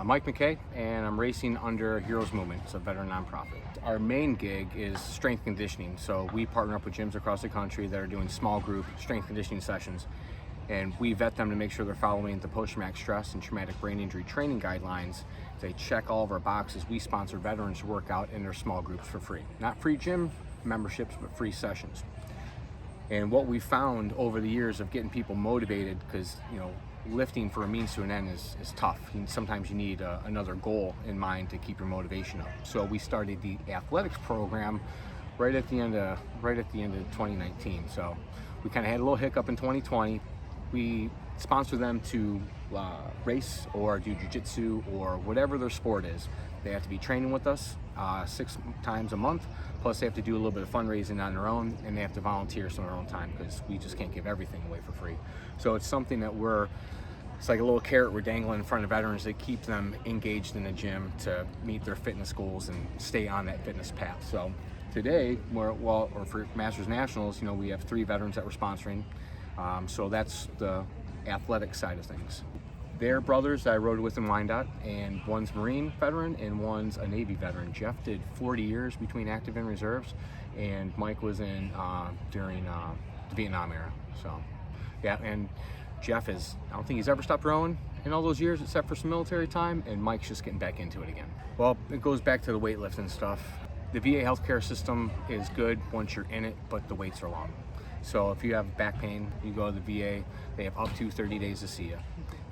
Mike McKay, and I'm racing under Heroes Movement. It's a veteran nonprofit. Our main gig is strength conditioning, so we partner up with gyms across the country that are doing small group strength conditioning sessions, and we vet them to make sure they're following the post-traumatic stress and traumatic brain injury training guidelines. They check all of our boxes. We sponsor veterans to work out in their small groups for free. Not free gym memberships, but free sessions. And what we found over the years of getting people motivated, because lifting for a means to an end is tough. And sometimes you need another goal in mind to keep your motivation up. So we started the athletics program right at the end of 2019. So we kind of had a little hiccup in 2020. We sponsor them to race or do jiu-jitsu or whatever their sport is. They have to be training with us 6 times a month, plus they have to do a little bit of fundraising on their own, and they have to volunteer some of their own time because we just can't give everything away for free. So it's something that it's like a little carrot we're dangling in front of veterans to keep them engaged in the gym to meet their fitness goals and stay on that fitness path. So today, or for Masters Nationals, we have 3 veterans that we're sponsoring. So that's the athletic side of things. They're brothers that I rode with in Wyandotte, and one's Marine veteran and one's a Navy veteran. Jeff did 40 years between active and reserves, and Mike was in during the Vietnam era. So yeah, and Jeff I don't think he's ever stopped rowing in all those years except for some military time, and Mike's just getting back into it again. Well, it goes back to the weightlifting stuff. The VA healthcare system is good once you're in it, but the waits are long. So if you have back pain, you go to the VA, they have up to 30 days to see you.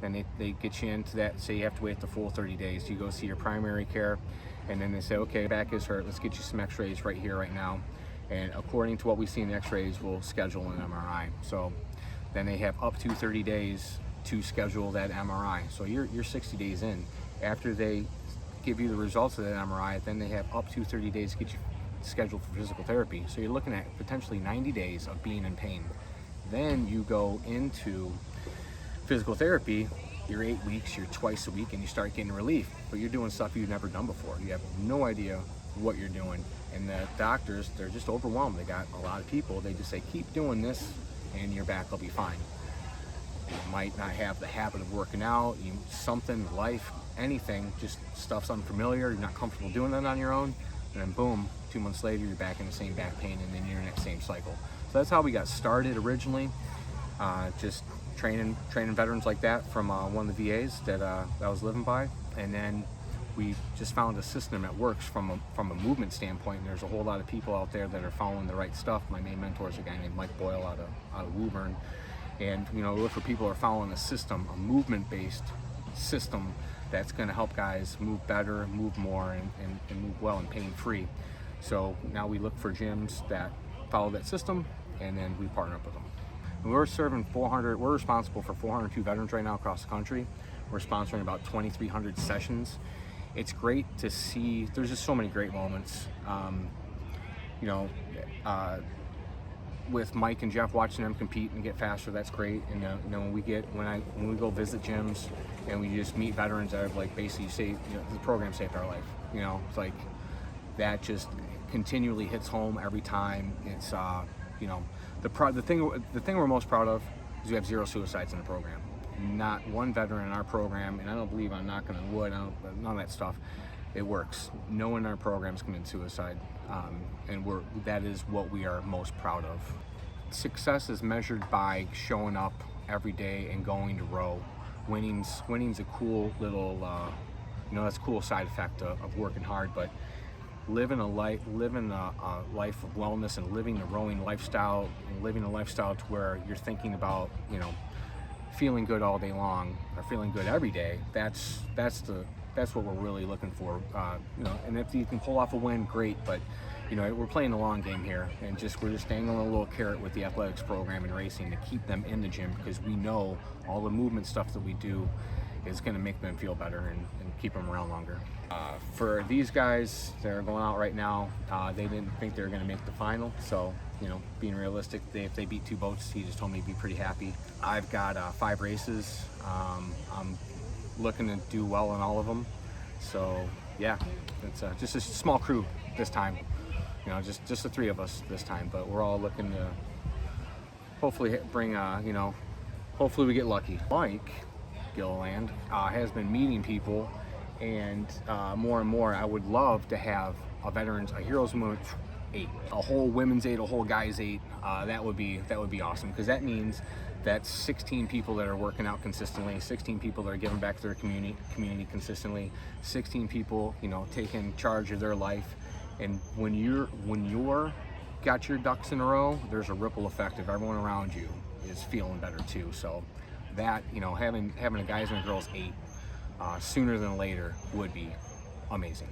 Then they get you into that, say you have to wait the full 30 days. You go see your primary care, and then they say, okay, back is hurt, let's get you some x-rays right here, right now. And according to what we see in the x-rays, we'll schedule an MRI. So then they have up to 30 days to schedule that MRI. So you're 60 days in. After they give you the results of that MRI, then they have up to 30 days to get you scheduled for physical therapy. So you're looking at potentially 90 days of being in pain. Then you go into physical therapy, you're 8 weeks, you're twice a week, and you start getting relief, but you're doing stuff you've never done before. You have no idea what you're doing, and the doctors, they're just overwhelmed. They got a lot of people. They just say, keep doing this and your back will be fine. You might not have the habit of working out, something, life, anything, just stuff's unfamiliar, you're not comfortable doing that on your own, and then boom, 2 months later you're back in the same back pain, and then you're in that same cycle. So that's how we got started originally, just training veterans like that from one of the VAs that I was living by, and then we just found a system that works from a movement standpoint. And there's a whole lot of people out there that are following the right stuff. My main mentor is a guy named Mike Boyle out of Woburn, and look for people who are following a system, a movement-based system that's going to help guys move better, move more, and move well and pain-free. So now we look for gyms that follow that system, and then we partner up with them. And we're responsible for 402 veterans right now across the country. We're sponsoring about 2,300 sessions. It's great to see, there's just so many great moments. With Mike and Jeff, watching them compete and get faster, that's great. And when we go visit gyms and we just meet veterans that have basically saved, the program saved our life. It's like that just continually hits home every time. It's the thing we're most proud of is we have 0 suicides in the program. Not one veteran in our program, and I don't believe I'm knocking on wood, none of that stuff. It works. No one in our programs committed suicide, and that is what we are most proud of. Success is measured by showing up every day and going to row. Winning's a cool little, that's a cool side effect of working hard, but living a life of wellness and living the rowing lifestyle, and living a lifestyle to where you're thinking about, feeling good all day long or feeling good every day. That's what we're really looking for. And if you can pull off a win, great. But we're playing the long game here, and we're just dangling a little carrot with the athletics program and racing to keep them in the gym, because we know all the movement stuff that we do is going to make them feel better and keep them around longer. For these guys that are going out right now, they didn't think they were going to make the final, so being realistic, if they beat 2 boats, he just told me he'd be pretty happy. I've got 5 races. I'm looking to do well in all of them, so yeah, it's just a small crew this time, just the 3 of us this time, but we're all looking to hopefully bring hopefully we get lucky. Mike Gilliland has been meeting people and more and more, I would love to have a Heroes Movement 8, a whole women's 8, a whole guys 8. That would be awesome, because that means that's 16 people that are working out consistently, 16 people that are giving back to their community consistently, 16 people, you know, taking charge of their life. And when you're got your ducks in a row, there's a ripple effect of everyone around you is feeling better too. So that, you know, having a guys and a girls 8 sooner than later would be amazing.